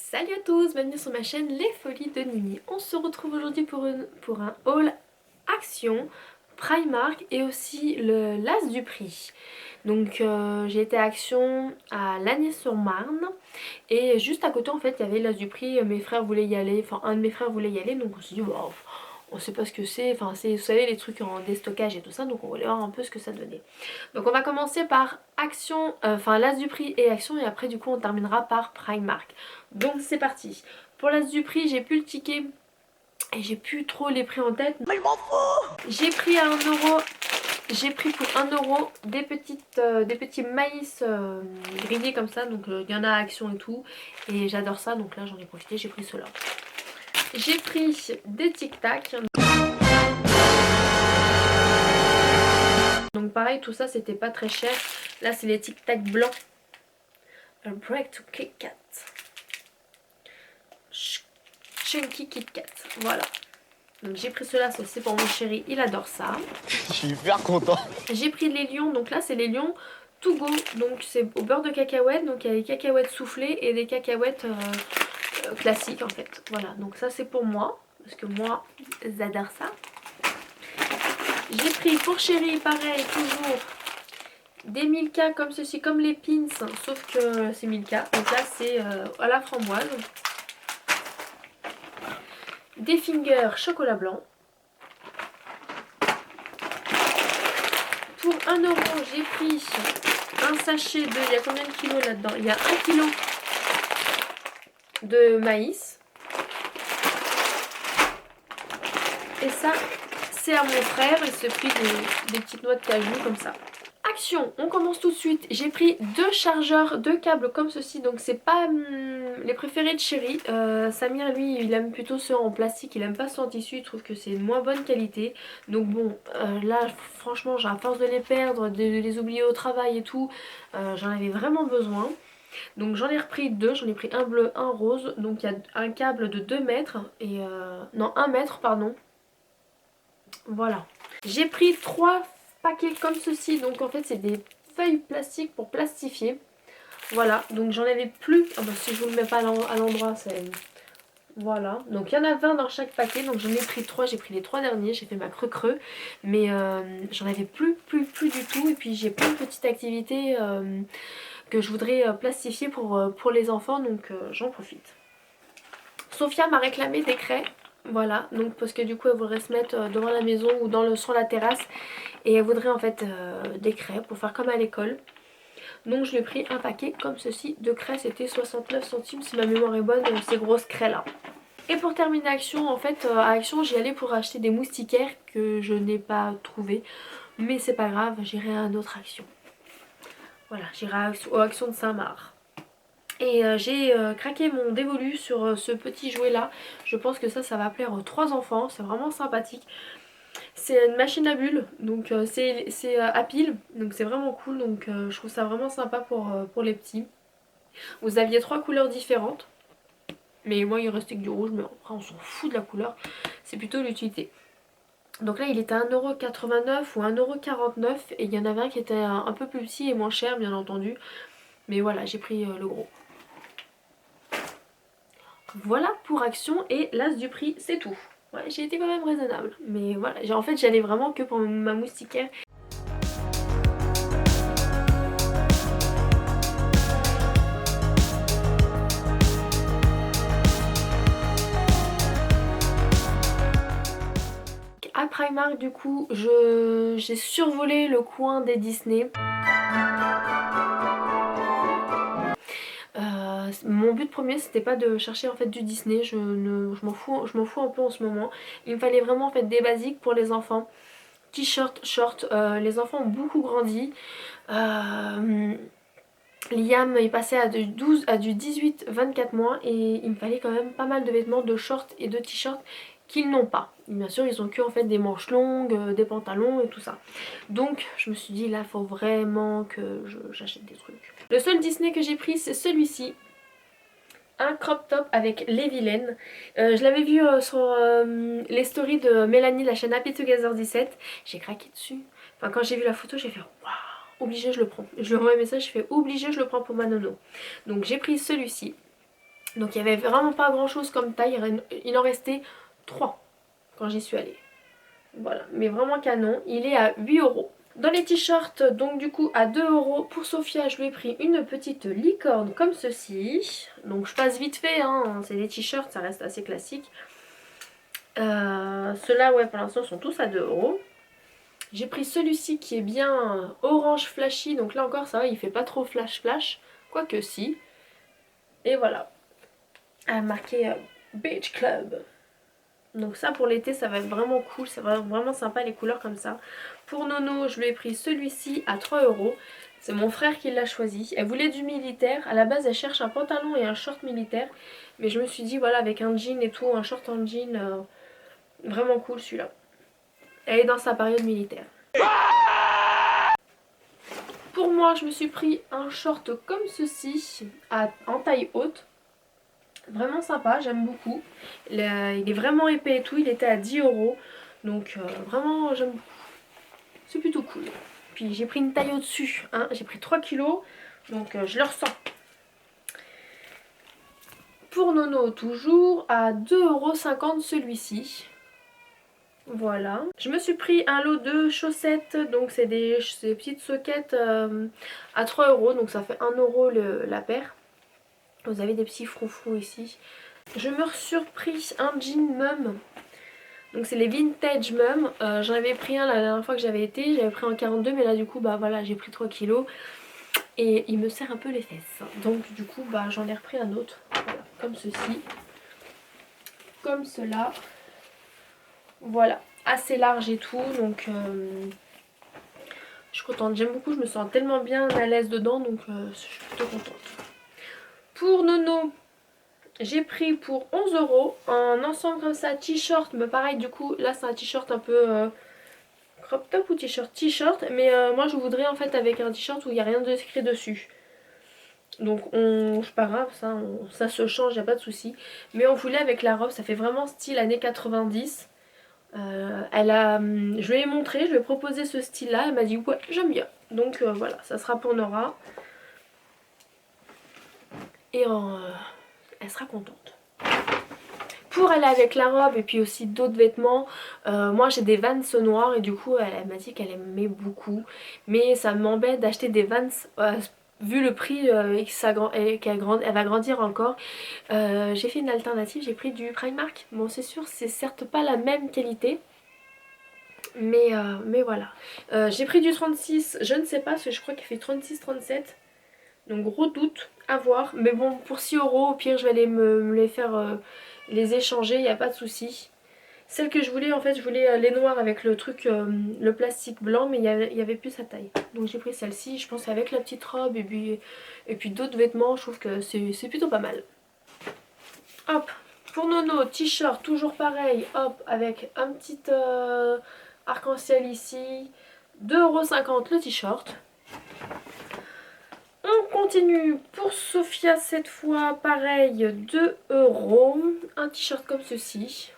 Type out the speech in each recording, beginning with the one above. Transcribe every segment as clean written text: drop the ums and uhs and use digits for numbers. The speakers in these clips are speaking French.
Salut à tous, bienvenue sur ma chaîne Les Folies de Nini. On se retrouve aujourd'hui pour un haul Action, Primark et aussi le l'As du Prix. Donc j'ai été à Action à Lagny-sur-Marne et juste à côté en fait il y avait l'As du Prix. Mes frères voulaient y aller, enfin un de mes frères voulait y aller, donc on s'est dit wow, on sait pas ce que c'est, enfin c'est, vous savez, les trucs en déstockage et tout ça, donc on voulait voir un peu ce que ça donnait. Donc on va commencer par Action, enfin l'As du Prix et Action, et après du coup on terminera par Primark. Donc c'est parti. Pour l'As du Prix, j'ai plus le ticket et j'ai plus trop les prix en tête. Mais je m'en fous. J'ai pris à 1€. J'ai pris pour 1€ des petits maïs grillés comme ça. Donc il y en a à Action et tout. Et j'adore ça. Donc là j'en ai profité. J'ai pris cela. J'ai pris des Tic Tac. Donc pareil, tout ça c'était pas très cher. Là c'est les Tic Tac blancs. A break to Kit Kat. Chunky Kit Kat. Voilà. Donc j'ai pris cela, ça c'est pour mon chéri, il adore ça. Je suis hyper content. J'ai pris les lions, donc là c'est les lions to go, donc c'est au beurre de cacahuète, donc il y a des cacahuètes soufflées et des cacahuètes classiques en fait. Voilà, donc ça c'est pour moi, parce que moi j'adore ça. J'ai pris pour chéri, pareil, toujours des Milka comme ceci, comme les pins, sauf que c'est Milka, donc là c'est à la framboise. Des fingers chocolat blanc. Pour 1€, j'ai pris un sachet de... Il y a combien de kilos là-dedans? Il y a 1 kg de maïs. Et ça, c'est à mon frère. Il se prit des petites noix de cajou comme ça. Action, on commence tout de suite. J'ai pris 2 chargeurs, 2 câbles comme ceci. Donc c'est pas les préférés de chéri. Samir lui il aime plutôt ceux en plastique. Il aime pas ceux en tissu. Il trouve que c'est de moins bonne qualité. Donc bon là franchement j'ai à force de les perdre, de les oublier au travail et tout. J'en avais vraiment besoin. Donc j'en ai repris 2. J'en ai pris un bleu, un rose. Donc il y a un câble de 2 mètres. Et non 1 mètre pardon. Voilà. J'ai pris 3 paquets comme ceci, donc en fait c'est des feuilles plastiques pour plastifier. Voilà, donc j'en avais plus. Ah bah, si je vous le mets pas à l'endroit, c'est... Voilà, donc il y en a 20 dans chaque paquet, donc j'en ai pris 3, j'ai pris les 3 derniers, j'ai fait ma creux, mais j'en avais plus du tout. Et puis j'ai plein de petites activités que je voudrais plastifier pour les enfants, donc j'en profite. Sophia m'a réclamé des craies. Voilà, donc parce que du coup elle voudrait se mettre devant la maison ou sur la terrasse. Et elle voudrait en fait des craies pour faire comme à l'école. Donc je lui ai pris un paquet comme ceci de craies. C'était 69 centimes si ma mémoire est bonne, ces grosses craies là. Et pour terminer Action, en fait à Action j'y allais pour acheter des moustiquaires que je n'ai pas trouvé. Mais c'est pas grave, j'irai à une autre Action. Voilà, j'irai aux Actions de Saint-Marc. Et j'ai craqué mon dévolu sur ce petit jouet là. Je pense que ça va plaire aux 3 enfants, c'est vraiment sympathique. C'est une machine à bulles, donc c'est à pile, donc c'est vraiment cool, donc je trouve ça vraiment sympa pour les petits. Vous aviez 3 couleurs différentes, mais moi il restait que du rouge, mais après on s'en fout de la couleur, c'est plutôt l'utilité. Donc là il était à 1,89€ ou 1,49€ et il y en avait un qui était un peu plus petit et moins cher bien entendu. Mais voilà, j'ai pris le gros. Voilà pour Action et l'As du Prix, c'est tout. Ouais, j'ai été quand même raisonnable. Mais voilà, en fait j'allais vraiment que pour ma moustiquaire. À Primark du coup, j'ai survolé le coin des Disney. Mon but premier c'était pas de chercher en fait du Disney, je m'en fous un peu en ce moment. Il me fallait vraiment en fait des basiques pour les enfants. T-shirt, short, les enfants ont beaucoup grandi. Liam est passé à du 18-24 mois et il me fallait quand même pas mal de vêtements, de shorts et de t-shirts qu'ils n'ont pas. Bien sûr ils ont que en fait des manches longues, des pantalons et tout ça. Donc je me suis dit là il faut vraiment que j'achète des trucs. Le seul Disney que j'ai pris c'est celui-ci. Un crop top avec les vilaines. Je l'avais vu sur les stories de Mélanie de la chaîne Happy Together 17. J'ai craqué dessus. Enfin quand j'ai vu la photo j'ai fait waouh, obligé je le prends. Je lui envoie un message, je fais obligé je le prends pour ma nono. Donc j'ai pris celui-ci. Donc il n'y avait vraiment pas grand chose comme taille, il en restait 3 quand j'y suis allée. Voilà, mais vraiment canon, il est à 8 euros. Dans les t-shirts, donc du coup à 2 euros, pour Sophia je lui ai pris une petite licorne comme ceci. Donc je passe vite fait, hein, c'est des t-shirts, ça reste assez classique. Ceux-là, ouais, pour l'instant sont tous à 2 euros. J'ai pris celui-ci qui est bien orange flashy, donc là encore ça va, il fait pas trop flash flash, quoique si. Et voilà, marqué Beach Club. Donc ça pour l'été ça va être vraiment cool, c'est vraiment sympa les couleurs comme ça. Pour Nono je lui ai pris celui-ci à 3 euros. C'est mon frère qui l'a choisi. Elle voulait du militaire, à la base elle cherche un pantalon et un short militaire. Mais je me suis dit voilà avec un jean et tout, un short en jean, vraiment cool celui-là. Elle est dans sa période militaire. Pour moi je me suis pris un short comme ceci, en taille haute. Vraiment sympa, j'aime beaucoup. Il est vraiment épais et tout, il était à 10 euros. Donc vraiment j'aime beaucoup. C'est plutôt cool. Puis j'ai pris une taille au-dessus, hein. J'ai pris 3 kilos, donc je le ressens. Pour Nono toujours à 2,50 € celui-ci. Voilà. Je me suis pris un lot de chaussettes, donc c'est des petites soquettes à 3 euros, donc ça fait 1 euro la paire. Vous avez des petits froufrous ici. Je me suis surpris un jean mum. Donc c'est les vintage mum. J'en avais pris un la dernière fois que j'avais été. J'avais pris en 42 mais là du coup bah voilà j'ai pris 3 kilos. Et il me serre un peu les fesses. Donc du coup bah j'en ai repris un autre. Voilà, comme ceci. Comme cela. Voilà. Assez large et tout. Donc je suis contente. J'aime beaucoup. Je me sens tellement bien à l'aise dedans. Donc je suis plutôt contente. Pour Nono. J'ai pris pour 11 € un ensemble comme ça, t-shirt, mais pareil du coup là c'est un t-shirt un peu crop top ou t-shirt t-shirt, mais moi je voudrais en fait avec un t-shirt où il n'y a rien de écrit dessus. Donc c'est pas grave, ça se change, y a pas de souci. Mais on voulait avec la robe, ça fait vraiment style années 90. Je lui ai montré, je lui ai proposé ce style là, elle m'a dit ouais j'aime bien. Donc voilà, ça sera pour Nora. Et elle sera contente. Pour aller avec la robe et puis aussi d'autres vêtements, moi j'ai des Vans noirs et du coup elle m'a dit qu'elle aimait beaucoup. Mais ça m'embête d'acheter des Vans vu le prix et qu'elle va grandir encore. J'ai fait une alternative, j'ai pris du Primark. Bon c'est sûr c'est certes pas la même qualité. Mais voilà. J'ai pris du 36, je ne sais pas parce que je crois qu'il fait 36-37. Donc gros doute à voir. Mais bon pour 6 € au pire je vais aller me les faire... les échanger, il n'y a pas de souci. Celle que je voulais, en fait, je voulais les noirs avec le truc, le plastique blanc, mais il y avait plus sa taille. Donc j'ai pris celle-ci, je pense qu'avec la petite robe et puis d'autres vêtements, je trouve que c'est plutôt pas mal. Hop, pour Nono, t-shirt, toujours pareil, hop, avec un petit arc-en-ciel ici. 2,50 € le t-shirt. On continue pour Sophia cette fois, pareil, 2 €. Un t-shirt comme ceci.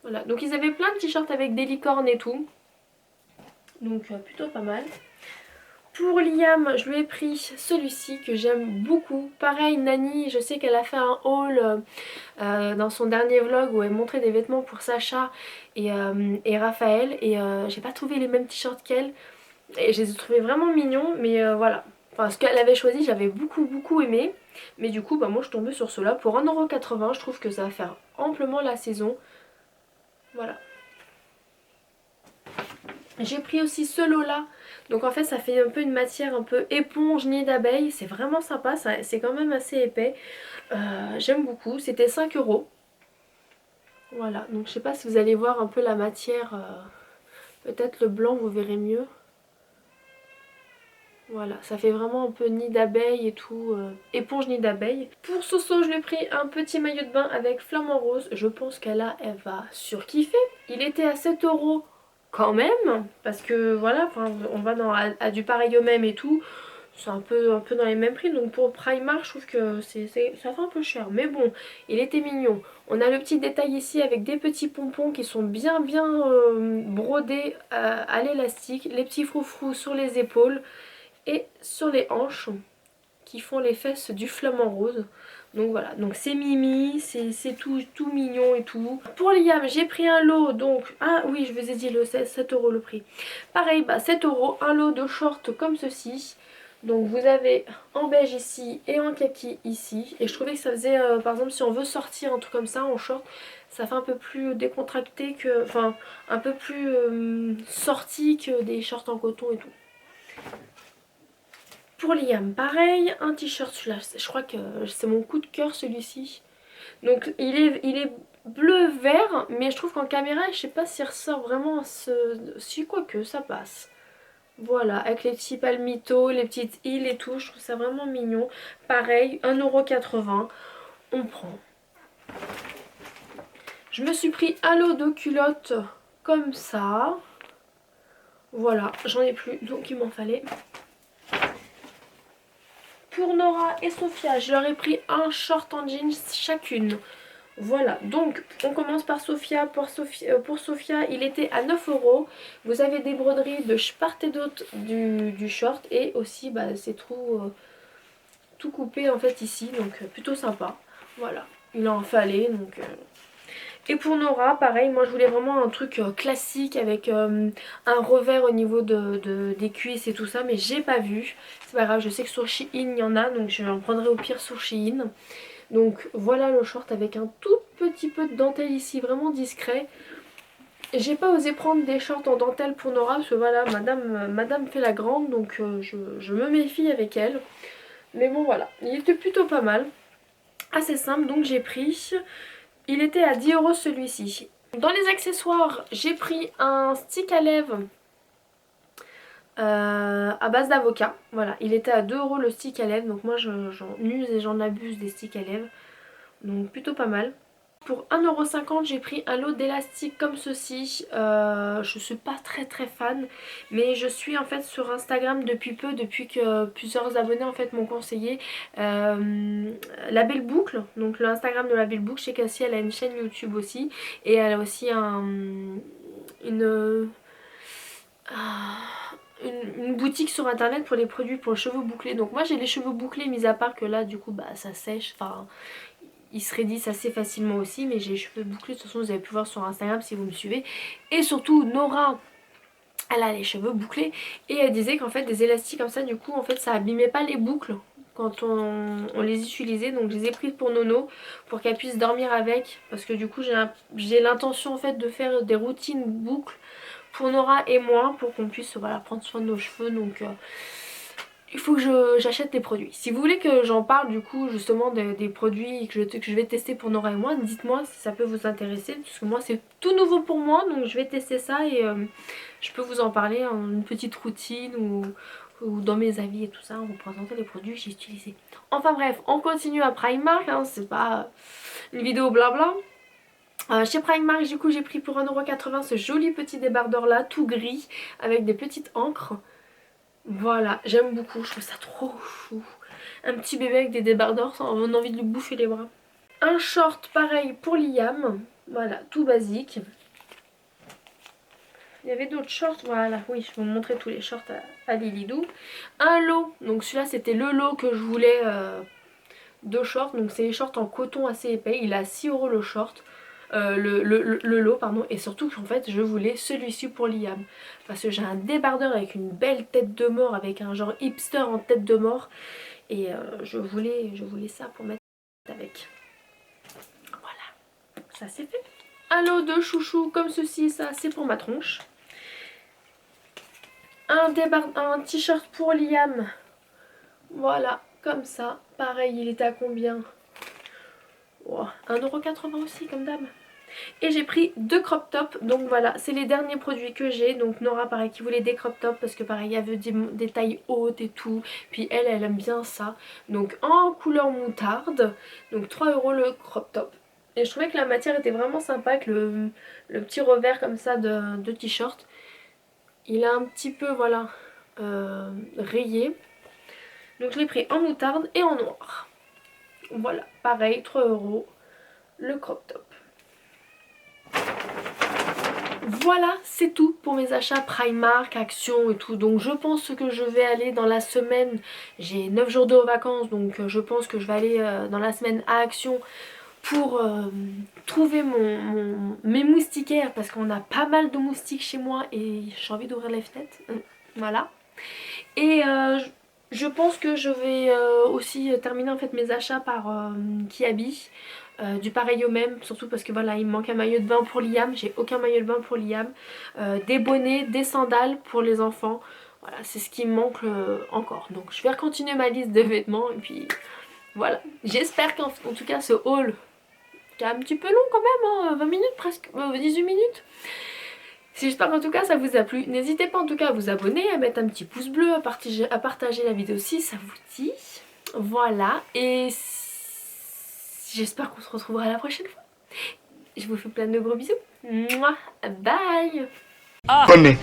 Voilà, donc ils avaient plein de t-shirts avec des licornes et tout. Donc plutôt pas mal. Pour Liam, je lui ai pris celui-ci que j'aime beaucoup. Pareil, Nani, je sais qu'elle a fait un haul dans son dernier vlog où elle montrait des vêtements pour Sacha et Raphaël. Et j'ai pas trouvé les mêmes t-shirts qu'elle. Et je les ai trouvés vraiment mignons, mais voilà. Enfin, ce qu'elle avait choisi, j'avais beaucoup aimé. Mais du coup, bah, moi je suis tombée sur cela pour 1,80 €. Je trouve que ça va faire amplement la saison. Voilà. J'ai pris aussi ce lot là. Donc en fait ça fait un peu une matière un peu éponge nid d'abeille. C'est vraiment sympa, c'est quand même assez épais. J'aime beaucoup. C'était 5 €. Voilà, donc je sais pas si vous allez voir un peu la matière. Peut-être le blanc vous verrez mieux. Voilà, ça fait vraiment un peu nid d'abeille et tout, éponge nid d'abeille. Pour Soso, je lui ai pris un petit maillot de bain avec flamant rose. Je pense qu'elle va surkiffer. Il était à 7 € quand même, parce que voilà, on va à du pareil au même et tout. C'est un peu dans les mêmes prix, donc pour Primark, je trouve que ça fait un peu cher. Mais bon, il était mignon. On a le petit détail ici avec des petits pompons qui sont bien brodés à l'élastique. Les petits froufrous sur les épaules et sur les hanches qui font les fesses du flamant rose. Donc voilà, donc c'est Mimi, c'est tout mignon et tout. Pour Liam, j'ai pris un lot, donc, ah oui, je vous ai dit le 7 € le prix. Pareil, bah 7 €, un lot de shorts comme ceci. Donc vous avez en beige ici et en kaki ici. Et je trouvais que ça faisait, par exemple, si on veut sortir un truc comme ça en short, ça fait un peu plus décontracté que, enfin, un peu plus sorti que des shorts en coton et tout. Pour Liam, pareil, un t-shirt, celui-là, je crois que c'est mon coup de cœur celui-ci. Donc il est bleu-vert, mais je trouve qu'en caméra, je sais pas s'il ressort vraiment si quoi que ça passe. Voilà, avec les petits palmitos, les petites îles et tout, je trouve ça vraiment mignon. Pareil, 1,80 €, on prend. Je me suis pris un lot de culottes comme ça. Voilà, j'en ai plus, donc il m'en fallait. Pour Nora et Sophia, je leur ai pris un short en jeans chacune. Voilà, donc on commence par Sophia. Pour Sophia, il était à 9 €. Vous avez des broderies de part et d'autre du short. Et aussi, bah, c'est tout coupé en fait ici. Donc plutôt sympa. Voilà, il en fallait. Donc, Et pour Nora, pareil, moi je voulais vraiment un truc classique avec un revers au niveau des cuisses et tout ça. Mais j'ai pas vu. C'est pas grave, je sais que sur Shein il y en a. Donc je en prendrai au pire sur Shein. Donc voilà le short avec un tout petit peu de dentelle ici, vraiment discret. J'ai pas osé prendre des shorts en dentelle pour Nora parce que voilà, madame fait la grande, donc je me méfie avec elle. Mais bon voilà, il était plutôt pas mal. Assez simple, donc j'ai pris. Il était à 10 € celui-ci. Dans les accessoires, j'ai pris un stick à lèvres à base d'avocat. Voilà, il était à 2 € le stick à lèvres, donc moi j'en use et j'en abuse des sticks à lèvres. Donc plutôt pas mal. Pour 1,50 € j'ai pris un lot d'élastiques comme ceci. Je suis pas très fan, mais je suis en fait sur Instagram depuis peu, depuis que plusieurs abonnés en fait m'ont conseillé la Belle Boucle. Donc le Instagram de la Belle Boucle, chez Cassie, elle a une chaîne YouTube aussi. Et elle a aussi une boutique sur internet pour les produits pour les cheveux bouclés. Donc moi j'ai les cheveux bouclés, mis à part que là du coup bah ça sèche, enfin ils se raidissent assez facilement aussi, mais j'ai les cheveux bouclés, de toute façon vous avez pu voir sur Instagram si vous me suivez. Et surtout Nora, elle a les cheveux bouclés et elle disait qu'en fait des élastiques comme ça du coup en fait ça abîmait pas les boucles quand on les utilisait. Donc je les ai prises pour Nono pour qu'elle puisse dormir avec, parce que du coup j'ai l'intention en fait de faire des routines boucles pour Nora et moi pour qu'on puisse voilà, prendre soin de nos cheveux. Donc il faut que j'achète des produits. Si vous voulez que j'en parle du coup justement des produits que je vais tester pour Nora et moi, dites-moi si ça peut vous intéresser, parce que moi c'est tout nouveau pour moi, donc je vais tester ça et je peux vous en parler en une petite routine ou dans mes avis et tout ça, vous présenter les produits que j'ai utilisés. Enfin bref, on continue à Primark, hein, c'est pas une vidéo blabla. Chez Primark du coup j'ai pris pour 1,80 € ce joli petit débardeur là, tout gris, avec des petites encres. Voilà, j'aime beaucoup, je trouve ça trop chou. Un petit bébé avec des débardeurs, on a envie de lui bouffer les bras. Un short pareil pour Liam, voilà, tout basique. Il y avait d'autres shorts, voilà, oui, je vais vous montrer tous les shorts à Lilidou. Un lot, donc celui-là c'était le lot que je voulais de shorts, donc c'est les shorts en coton assez épais, il est à 6 € le short. Le lot pardon, et surtout qu'en fait je voulais celui-ci pour Liam parce que j'ai un débardeur avec une belle tête de mort, avec un genre hipster en tête de mort, et je voulais ça pour mettre avec. Voilà, ça c'est fait. Un lot de chouchous comme ceci, ça c'est pour ma tronche. Un t-shirt pour Liam, voilà, comme ça, pareil, il était à combien? Oh, 1,80 € aussi comme d'hab. Et j'ai pris 2 crop tops, donc voilà, c'est les derniers produits que j'ai. Donc Nora pareil qui voulait des crop tops parce que pareil elle veut des tailles hautes et tout. Puis elle aime bien ça. Donc en couleur moutarde, donc 3 € le crop top. Et je trouvais que la matière était vraiment sympa avec le petit revers comme ça de t-shirt. Il a un petit peu voilà rayé. Donc je l'ai pris en moutarde et en noir. Voilà, pareil 3 € le crop top. voilà, c'est tout pour mes achats Primark, Action et tout. Donc je pense que je vais aller dans la semaine, j'ai 9 jours de vacances, donc je pense que je vais aller dans la semaine à Action pour trouver mes moustiquaires, parce qu'on a pas mal de moustiques chez moi et j'ai envie d'ouvrir les fenêtres. Voilà. Et je pense que je vais aussi terminer en fait mes achats par Kiabi. Du pareil au même, surtout parce que voilà, il me manque un maillot de bain pour Liam, j'ai aucun maillot de bain pour Liam, des bonnets, des sandales pour les enfants, voilà, c'est ce qui me manque encore. Donc je vais continuer ma liste de vêtements et puis voilà. J'espère qu'en tout cas ce haul, qui est un petit peu long quand même, hein, 20 minutes presque, 18 minutes. J'espère qu'en tout cas ça vous a plu. N'hésitez pas en tout cas à vous abonner, à mettre un petit pouce bleu, à partager la vidéo si ça vous dit. Voilà, et j'espère qu'on se retrouvera la prochaine fois. Je vous fais plein de gros bisous. Mouah, bye. Bonne nuit.